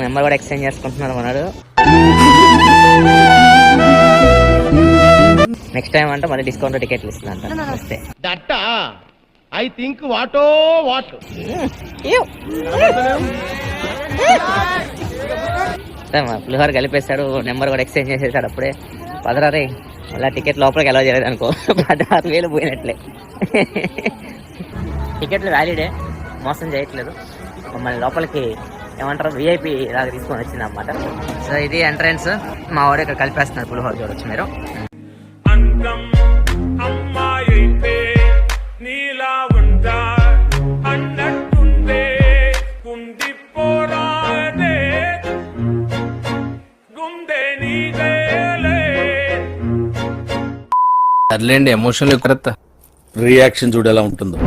Number కూడా exchange చేసుకుంటున్నాడు మనడు. Next time అంటే మళ్ళీ డిస్కౌంట్ టికెట్లు ఇస్తుందంట వస్తే. ఐ థింక్ వాటో వాట్ పులిహోర కలిపేశాడు, నెంబర్ కూడా ఎక్స్చేంజ్ చేసేసాడు అప్పుడే. 16 మళ్ళీ టికెట్ లోపలికి అలౌ చేయలేదు అనుకో, 16,000 పోయినట్లే. టికెట్లు వ్యాలిడే, మోసం చేయట్లేదు. మమ్మల్ని లోపలికి ఏమంటారు విఐపి లాగా తీసుకొని వచ్చింది అన్నమాట. సో ఇది ఎంట్రన్స్. మా వాడు ఇక్కడ కలిపేస్తున్నారు పులిహోర, చూడొచ్చు మీరు. సర్లేండి, ఎమోషనల్ రియాక్షన్ చూడేలా ఉంటుందో.